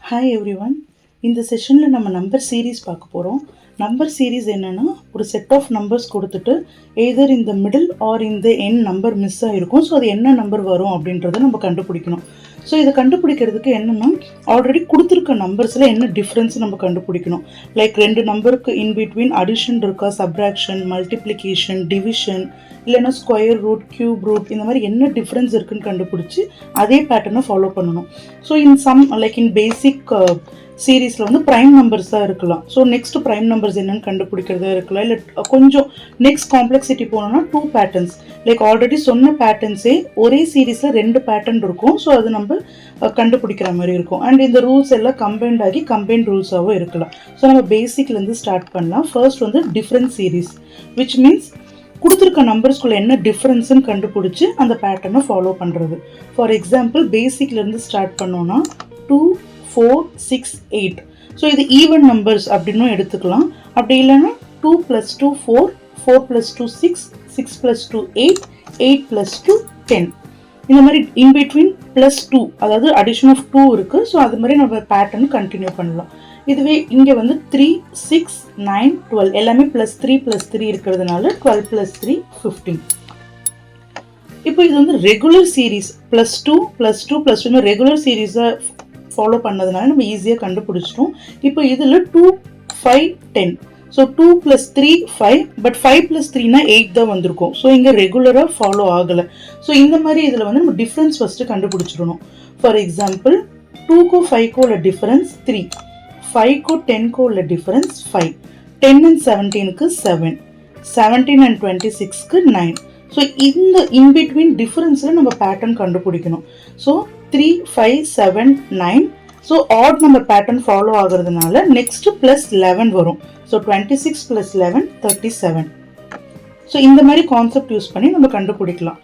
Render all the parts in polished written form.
Hi everyone. இந்த செஷனில் நம்ம நம்பர் சீரீஸ் பார்க்க போகிறோம். நம்பர் சீரீஸ் என்னென்னா, ஒரு செட் ஆஃப் நம்பர்ஸ் கொடுத்துட்டு எய்தர் இந்த மிடில் ஆர் இந்த எண் நம்பர் மிஸ் ஆகிருக்கும். ஸோ அது என்ன நம்பர் வரும் அப்படின்றத நம்ம கண்டுபிடிக்கணும். ஸோ இதை கண்டுபிடிக்கிறதுக்கு என்னென்னா, ஆல்ரெடி கொடுத்துருக்க நம்பர்ஸில் என்ன டிஃப்ரென்ஸ் நம்ம கண்டுபிடிக்கணும். லைக் ரெண்டு நம்பருக்கு இன்பிட்வீன் அடிஷன் இருக்கா, சப்ராக்ஷன், மல்டிப்ளிகேஷன், டிவிஷன், இல்லைன்னா ஸ்கொயர் ரூட், கியூப் ரூட், இந்த மாதிரி என்ன டிஃப்ரென்ஸ் இருக்குன்னு கண்டுபிடிச்சி அதே பேட்டர்னை ஃபாலோ பண்ணணும். ஸோ இன் பேசிக் சீரீஸில் வந்து ப்ரைம் நம்பர்ஸ் தான் இருக்கலாம். ஸோ நெக்ஸ்ட் ப்ரைம் நம்பர்ஸ் என்னன்னு கண்டுபிடிக்கிறதா இருக்கலாம். இல்லை கொஞ்சம் நெக்ஸ்ட் காம்ப்ளெக்சிட்டி போனோம்னா 2 பேட்டர்ன்ஸ், லைக் ஆல்ரெடி சொன்ன பேட்டர்ன்ஸே ஒரே சீரீஸில் 2 பேட்டர்ன் இருக்கும். ஸோ அது நம்ம கண்டுபிடிக்கிற மாதிரி இருக்கும். அண்ட் இந்த ரூல்ஸ் எல்லாம் கம்பைன்ட் ஆகி கம்பைன்ட் ரூல்ஸாகவும் இருக்கலாம். ஸோ நம்ம பேசிக்லேருந்து ஸ்டார்ட் பண்ணலாம். ஃபர்ஸ்ட் வந்து டிஃப்ரெண்ட் சீரீஸ், விச் மீன்ஸ் கொடுத்துருக்க நம்பர்ஸ்குள்ள என்ன டிஃப்ரென்ஸ்ன்னு கண்டுபிடிச்சி அந்த பேட்டர்னை ஃபாலோ பண்ணுறது. ஃபார் எக்ஸாம்பிள் பேசிக்லேருந்து ஸ்டார்ட் பண்ணோன்னா 2, 4, 6, 8. ஸோ இது ஈவன் நம்பர்ஸ் அப்படின்னும் எடுத்துக்கலாம். அப்படி இல்லைன்னா 2 + 2 4, 4 + 2 6, 6 + 2 8, 8 + 2 10. இந்த மாதிரி இன்பிட்வீன் +2, அதாவது அடிஷன் ஆஃப் 2 இருக்குது. ஸோ அது மாதிரி நம்ம பேட்டர்ன் கண்டினியூ பண்ணலாம். இதுவே இங்கே வந்து 3, 6, 9, 12 எல்லாமே +3 +3 இருக்கிறதுனால 12 + 3 15. இப்போ இது வந்து ரெகுலர் சீரீஸ், +2 +2 +2 ரெகுலர் சீரீஸை ஃபாலோ பண்ணதுனால நம்ம ஈஸியாக கண்டுபிடிச்சிட்டோம். இப்போ இதில் 2, 5, 10. ஸோ 2 + 3 5, பட் 5 + 3னா 8 தான் வந்திருக்கும். ஸோ இங்கே ரெகுலராக ஃபாலோ ஆகலை. ஸோ இந்த மாதிரி இதில் வந்து நம்ம டிஃப்ரென்ஸ் ஃபஸ்ட்டு கண்டுபிடிச்சிடணும். ஃபார் எக்ஸாம்பிள் 2க்கும் 5க்கும் உள்ள டிஃப்ரென்ஸ் 3, 5க்கும் 10க்கும் உள்ள டிஃப்ரென்ஸ் 5, 10 and 17க்கு 7, 17 and 26க்கு 9. ஸோ இந்த இன்பிட்வீன் டிஃப்ரென்ஸில் நம்ம பேட்டர்ன் கண்டுபிடிக்கணும். So 3, 5, 7, 9. So odd number pattern follow ஆகுறதுனால நெக்ஸ்ட் +11 வரும். ஸோ 26 + 11 37. ஸோ இந்த மாதிரி கான்செப்ட் யூஸ் பண்ணி நம்ம கண்டுபிடிக்கலாம்.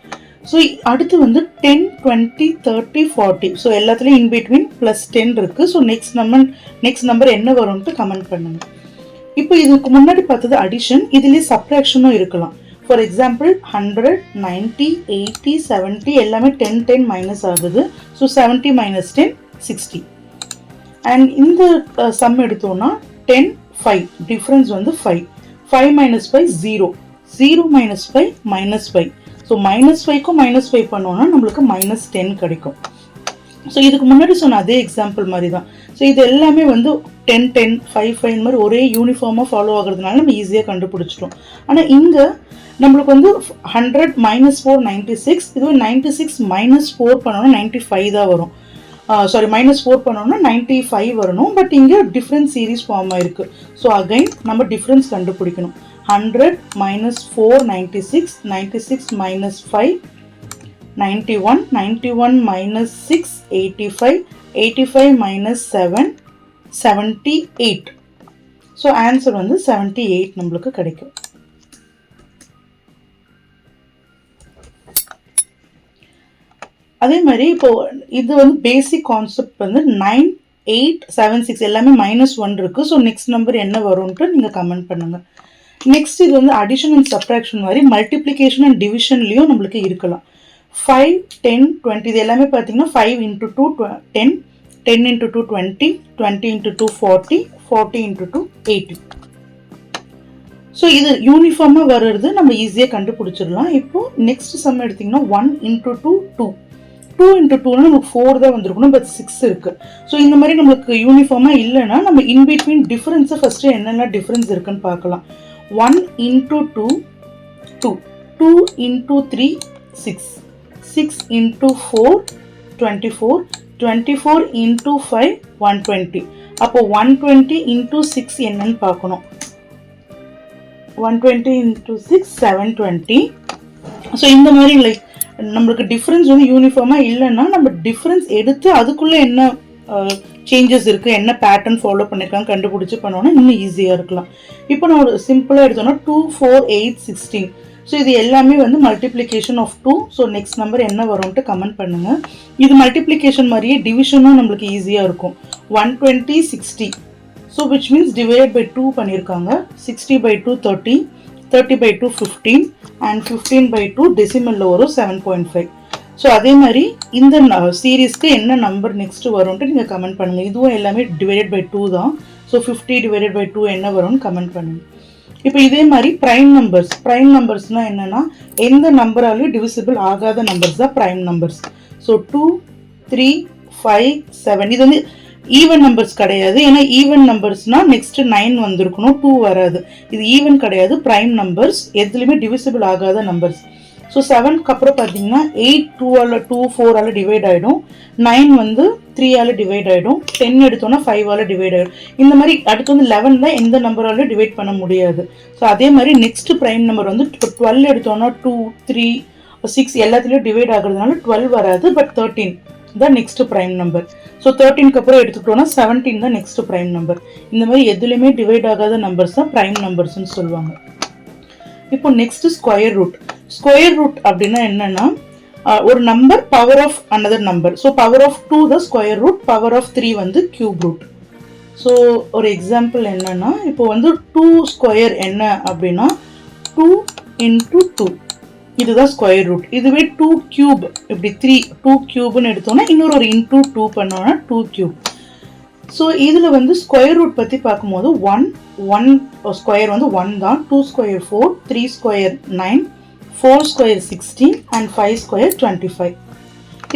ஸோ அடுத்து வந்து 10, 20, 30, 40. ஸோ எல்லாத்துலேயும் இன்பிட்வீன் +10 இருக்குது. ஸோ நெக்ஸ்ட் நம்பர் என்ன வரும்ட்டு கமெண்ட் பண்ணுங்க. இப்போ இதுக்கு முன்னாடி பார்த்தது அடிஷன், இதுலேயே சப்ராக்ஷனும் இருக்கலாம். ஃபார் எக்ஸாம்பிள் 100, 90, 80, 70 எல்லாமே 10, 10 மைனஸ் ஆகுது. ஸோ 70 - 10 60. அண்ட் இந்த சம் எடுத்தோம்னா 10, 5 டிஃப்ரென்ஸ் வந்து 5, 5 - 5 0, 0 - 5 -5. ஸோ -5க்கும் -5 பண்ணோம்னா நம்மளுக்கு -10 கிடைக்கும். ஸோ இதுக்கு முன்னாடி சொன்ன அதே எக்ஸாம்பிள் மாதிரி தான். ஸோ இது எல்லாமே வந்து 10, 10, 5, 5 இந்த மாதிரி ஒரே யூனிஃபார்மாக ஃபாலோ ஆகுறதுனால நம்ம ஈஸியாக கண்டுபிடிச்சிட்டோம். ஆனால் இங்கே நம்மளுக்கு வந்து 100 - 4 96, இதுவே 96 - 4 பண்ணோம்னா 95 தான் வரும். சாரி -4 பண்ணோம்னா 95 வரணும். பட் இங்கே டிஃப்ரெண்ட் சீரீஸ் ஃபார்ம் ஆயிருக்கு. ஸோ அகைன் நம்ம டிஃப்ரென்ஸ் கண்டுபிடிக்கணும். 100 - 4 96, 96 - 5 91, 91 - 6 85, 85 - 7 78. ஸோ ஆன்சர் வந்து 78 நம்மளுக்கு கிடைக்கும். அதே மாதிரி இப்போ இது வந்து பேசிக் கான்செப்ட் வந்து 9, 8, 7, 6 எல்லாமே -1 இருக்குது. ஸோ நெக்ஸ்ட் நம்பர் என்ன வரும்ன்ட்டு நீங்கள் கமெண்ட் பண்ணுங்கள். நெக்ஸ்ட் இது வந்து அடிஷன் அண்ட் சப்ராக்ஷன் மாதிரி மல்டிப்ளிகேஷன் அண்ட் டிவிஷன்லேயும் நம்மளுக்கு இருக்கலாம். 5, 10, 20 இது எல்லாமே பார்த்தீங்கன்னா 5 × 2 10, 10 × 2 20, 20 × 2 40, 40 × 2 80. ஸோ இது யூனிஃபார்மாக வர்றது நம்ம ஈஸியாக கண்டுபிடிச்சிடலாம். இப்போ நெக்ஸ்ட் சம் எடுத்திங்கன்னா 1 × 2 2, 2 × 2னா நமக்கு 4 தான் வந்திருக்கணும், பட் 6 இருக்குது. ஸோ இந்த மாதிரி நம்மளுக்கு யூனிஃபார்மாக இல்லைன்னா நம்ம இன்பிட்வீன் டிஃப்ரென்ஸை ஃபஸ்ட்டு என்னெல்லாம் டிஃப்ரென்ஸ் இருக்குன்னு பார்க்கலாம். 1 × 2 2, 2 × 3 6, 6 × 4 24, 24 × 5 120. அப்போ 120 × 6 என்னன்னு பார்க்கணும். 120 × 6 720. ஸோ இந்த மாதிரி லைக் நம்மளுக்கு டிஃப்ரென்ஸ் வந்து யூனிஃபார்மாக இல்லைன்னா நம்ம டிஃப்ரென்ஸ் எடுத்து அதுக்குள்ளே என்ன சேஞ்சஸ் இருக்குது, என்ன பேட்டர்ன் ஃபாலோ பண்ணியிருக்காங்க கண்டுபிடிச்சி பண்ணோன்னா இன்னும் ஈஸியாக இருக்கலாம். இப்போ நான் ஒரு சிம்பிளாக எடுத்தோன்னா 2, 4, 8, 16. ஸோ இது எல்லாமே வந்து multiplication of 2. So next number என்ன வரும்ன்ட்டு கமெண்ட் பண்ணுங்கள். இது மல்டிப்ளிகேஷன் மாதிரியே டிவிஷனும் நம்மளுக்கு ஈஸியாக இருக்கும். 120 60. So which means divide by 2 பண்ணியிருக்காங்க. 60/2 30, 30/2 15 அண்ட் 15/2 டெசிமலில் வரும் 7.5. ஸோ அதே மாதிரி இந்த சீரீஸ்க்கு என்ன நம்பர் நெக்ஸ்ட் வரும்ன்ட்டு நீங்கள் கமெண்ட் பண்ணுங்கள். இதுவும் எல்லாமே டிவைடட் பை 2 தான். ஸோ 50 டிவைடட் பை 2 என்ன வரும்னு கமெண்ட் பண்ணுங்கள். இப்போ இதே மாதிரி ப்ரைம் நம்பர்ஸ்னால் என்னென்னா எந்த நம்பராலையும் டிவிசிபிள் ஆகாத நம்பர்ஸ் தான் ப்ரைம் நம்பர்ஸ். ஸோ 2, 3, 5, 7 இது வந்து ஈவன் நம்பர்ஸ் கிடையாது. ஏன்னா ஈவன் நம்பர்ஸ்னால் நெக்ஸ்ட் 9 வந்திருக்கணும், 2 வராது. இது ஈவன் கிடையாது, ப்ரைம் நம்பர்ஸ், எதுலையுமே டிவிசிபிள் ஆகாத நம்பர்ஸ். ஸோ 7க்கு அப்புறம் பார்த்தீங்கன்னா 8 2 4 டிவைட் ஆகிடும், 9 வந்து 3 டிவைட் ஆகிடும், 10 எடுத்தோன்னா 5 டிவைட் ஆகிடும். இந்த மாதிரி அடுத்து வந்து 11 தான் எந்த நம்பராலும் டிவைட் பண்ண முடியாது. ஸோ அதே மாதிரி நெக்ஸ்ட் ப்ரைம் நம்பர் வந்து 12 எடுத்தோன்னா 2, 3, 6 எல்லாத்துலேயும் டிவைட் ஆகுறதுனால 12 வராது. பட் 13 தான் நெக்ஸ்ட் ப்ரைம் நம்பர். ஸோ 13க்கு அப்புறம் எடுத்துக்கிட்டோன்னா 17 தான் நெக்ஸ்ட் ப்ரைம் நம்பர். இந்த மாதிரி எதுலையுமே டிவைட் ஆகாத நம்பர்ஸ் தான் ப்ரைம் நம்பர்ஸ்ன்னு சொல்லுவாங்க. இப்போ நெக்ஸ்ட் ஸ்கொயர் ரூட் அப்படின்னா என்னன்னா ஒரு number power of another number. So power of 2 தான் ஸ்கொயர் ரூட், பவர் ஆஃப் 3 வந்து கியூப் ரூட். ஸோ ஒரு எக்ஸாம்பிள் என்னன்னா இப்போ வந்து 2 ஸ்கொயர் என்ன அப்படின்னா 2 × 2 இதுதான் ஸ்கொயர் ரூட். இதுவே 2 கியூப் இப்படி 2 கியூப்னு எடுத்தோம்னா இன்னொரு ஒரு இன்டூ 2 பண்ணோம்னா 2 கியூப். ஸோ இதில் வந்து ஸ்கொயர் ரூட் பற்றி பார்க்கும்போது 1 ஸ்கொயர் வந்து 1 தான், 2 square 4, 3 square 9, 4 square 16 and 5 square 25.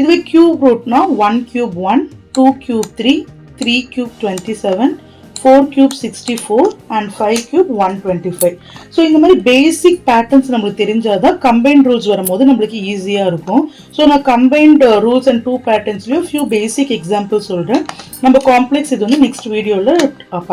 இதுவே கியூப் ரூட்னா 1 cube 1, 2 cube 3, 3 cube 27, 4 cube 64 and 5 cube 125. So இந்த மாதிரி பேசிக் பேட்டர்ன்ஸ் நம்மளுக்கு தெரிஞ்சாதான் கம்பைன்ட் ரூல்ஸ் வரும்போது நம்மளுக்கு ஈஸியாக இருக்கும். ஸோ நான் கம்பைன்ட் ரூல்ஸ் அண்ட் 2 பேட்டர்ன்ஸ்லையும் ஃபியூ பேசிக் எக்ஸாம்பிள் சொல்கிறேன். நம்ம காம்ப்ளெக்ஸ் இது வந்து நெக்ஸ்ட் வீடியோவில்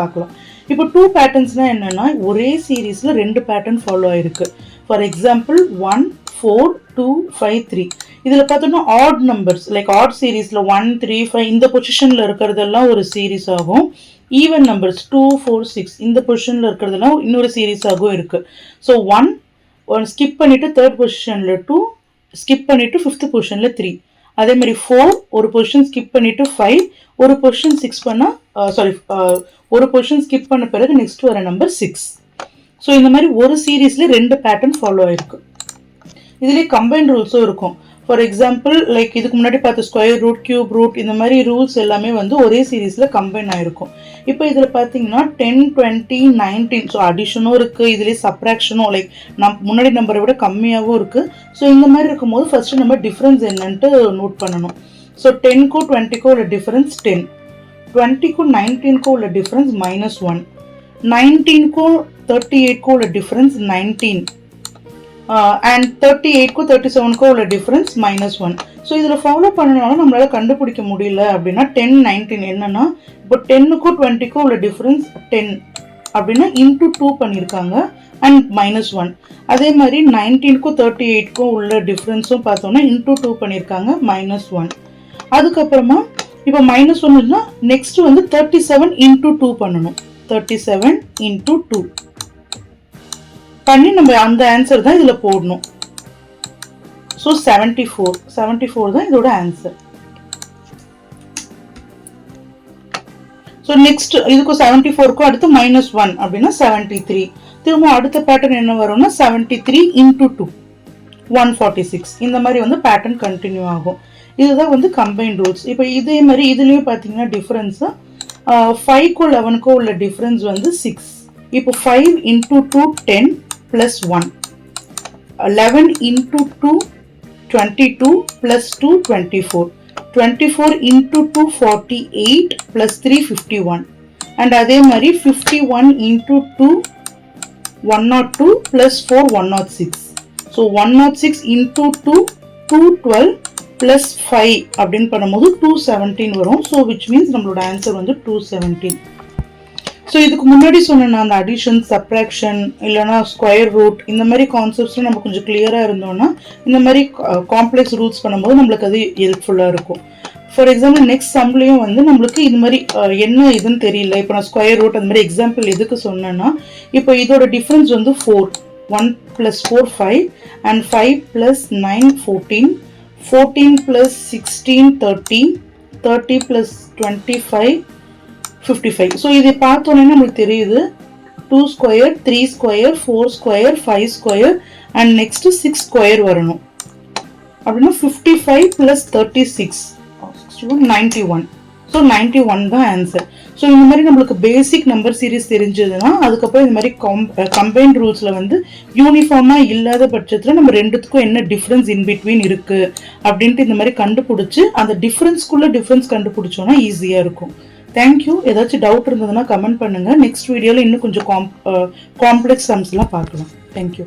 பார்க்கலாம். இப்போ 2 பேட்டர்ன்ஸ்னால் என்னென்னா ஒரே சீரீஸில் 2 பேட்டர்ன் ஃபாலோ ஆயிருக்கு. For example 1, 4, 2, 5, 3. இதில் பார்த்தோம்னா ஆட் நம்பர்ஸ் லைக் ஆட் சீரீஸில் 1, 3, 5 இந்த பொசிஷனில் இருக்கிறதெல்லாம் ஒரு சீரீஸ் ஆகும். ஈவன் நம்பர்ஸ் 2, 4, 6 இந்த பொசிஷனில் இருக்கிறதெல்லாம் இன்னொரு சீரீஸாகவும் இருக்குது. ஸோ 1 ஸ்கிப் பண்ணிவிட்டு 3rd பொசிஷனில் 2, ஸ்கிப் பண்ணிவிட்டு 5th பொசிஷனில் 3. அதே மாதிரி 4 ஒரு பொசிஷன் ஸ்கிப் பண்ணிவிட்டு 5, ஒரு பொசிஷன் ஒரு பொசிஷன் ஸ்கிப் பண்ண பிறகு நெக்ஸ்ட் வர நம்பர் 6. ஸோ இந்த மாதிரி ஒரு சீரீஸில் 2 பேட்டர்ன் ஃபாலோ ஆயிருக்கு. இதுலேயே கம்பைன்ட் ரூல்ஸும் இருக்கும். ஃபார் எக்ஸாம்பிள் லைக் இதுக்கு முன்னாடி பார்த்த ஸ்கொயர் ரூட், கியூப் ரூட் இந்த மாதிரி ரூல்ஸ் எல்லாமே வந்து ஒரே சீரீஸில் கம்பைன் ஆகிருக்கும். இப்போ இதில் பார்த்தீங்கன்னா 10, 20, 19 ஸோ அடிஷனும் இருக்குது, இதுலேயே சப்ராக்ஷனும் லைக் முன்னாடி நம்பரை விட கம்மியாகவும் இருக்குது. ஸோ இந்த மாதிரி இருக்கும்போது ஃபர்ஸ்ட் நம்ம டிஃப்ரென்ஸ் என்னன்ட்டு நோட் பண்ணணும். ஸோ 10க்கும் 20க்கும் உள்ள டிஃப்ரென்ஸ் 10, 20க்கும் 19க்கும் உள்ள டிஃப்ரென்ஸ் -1, 19க்கும் 38க்கும் உள்ள டிஃப்ரென்ஸ் 19 அண்ட் 38க்கும் 37க்கும் உள்ள டிஃப்ரென்ஸ் -1. ஸோ இதில் ஃபாலோ பண்ணனால நம்மளால கண்டுபிடிக்க முடியல அப்படின்னா 10, 19 என்னன்னா இப்போ 10க்கும் 20க்கும் உள்ள டிஃப்ரென்ஸ் 10 அப்படின்னா இன்டூ 2 பண்ணியிருக்காங்க அண்ட் -1. அதே மாதிரி 19க்கும் 38க்கும் உள்ள டிஃப்ரென்ஸும் பார்த்தோம்னா இன்டூ 2 பண்ணியிருக்காங்க -1. அதுக்கப்புறமா இப்போ -1னா நெக்ஸ்ட் வந்து 37 × 2 பண்ணணும். 37 × 2 பண்ணி நம்ம அந்த ஆன்சர் தான் இதில் போடணும். ஸோ 74 தான் இதோட ஆன்சர். ஸோ நெக்ஸ்ட் இதுக்கும் 74க்கும் அடுத்து -1 அப்படின்னா 73. திரும்ப அடுத்த பேட்டர்ன் என்ன வரும்னா 73 × 2 146. இந்த மாதிரி வந்து பேட்டர்ன் கண்டினியூ ஆகும். இதுதான் வந்து கம்பைன்ட் ரூல்ஸ். இப்போ இதே மாதிரி இதுலேயும் பார்த்தீங்கன்னா டிஃப்ரென்ஸு 5க்கும் 11க்கும் உள்ள டிஃப்ரென்ஸ் வந்து 6. இப்போ 5 × 2 10 plus 1, 11 × 2 22 plus 2 24, 24 × 2 48 plus 3 51 and அதே மாதிரி 51 × 2 102 plus 4 106. So 106 × 2 212 plus 5 அப்படின்னு பண்ணும்போது 217 வரும். ஸோ விச் மீன்ஸ் நம்மளோட ஆன்சர் வந்து 217. ஸோ இதுக்கு முன்னாடி சொன்ன அந்த அடிஷன், சப்ராக்ஷன் இல்லைனா ஸ்கொயர் ரூட் இந்த மாதிரி கான்செப்ட்ஸ்லாம் நம்ம கொஞ்சம் கிளியராக இருந்தோம்னா இந்த மாதிரி காம்ப்ளெக்ஸ் ரூல்ஸ் பண்ணும்போது நம்மளுக்கு அது ஹெல்ப்ஃபுல்லாக இருக்கும். ஃபார் எக்ஸாம்பிள் நெக்ஸ்ட் சம்லேயும் வந்து நம்மளுக்கு இது மாதிரி என்ன இதுன்னு தெரியல. இப்போ நான் ஸ்கொயர் ரூட் அந்த மாதிரி எக்ஸாம்பிள் எதுக்கு சொன்னேன்னா இப்போ இதோட டிஃப்ரென்ஸ் வந்து 4, 1 + 4 5 and 5 + 9 14, 14 + 16 30, 30 + 25 55. ஸோ இதை பார்த்தோன்னே நம்மளுக்கு தெரியுது 2 square 3 square 4 square 5 square and next 6 square வரணும். அப்படின்னா 55 + 36 91. ஸோ 91 தான் ஆன்சர். ஸோ இந்த மாதிரி நம்மளுக்கு பேசிக் நம்பர் சீரிஸ் தெரிஞ்சதுன்னா அதுக்கப்புறம் இந்த மாதிரி கம்பைன்ட் ரூல்ஸில் வந்து யூனிஃபார்மாக இல்லாத பட்சத்தில் நம்ம ரெண்டுத்துக்கும் என்ன டிஃப்ரென்ஸ் இன் பிட்வீன் இருக்குது அப்படின்ட்டு இந்த மாதிரி கண்டுபிடிச்சி அந்த டிஃப்ரென்ஸ் கண்டுபிடிச்சோன்னா ஈஸியாக இருக்கும். தேங்க்யூ. ஏதாச்சும் டவுட் இருந்ததுன்னா கமெண்ட் பண்ணுங்கள். நெக்ஸ்ட் வீடியோவில் இன்னும் கொஞ்சம் காம்ப்ளெக்ஸ் சம்ஸ்லாம் பார்க்கலாம். தேங்க்யூ.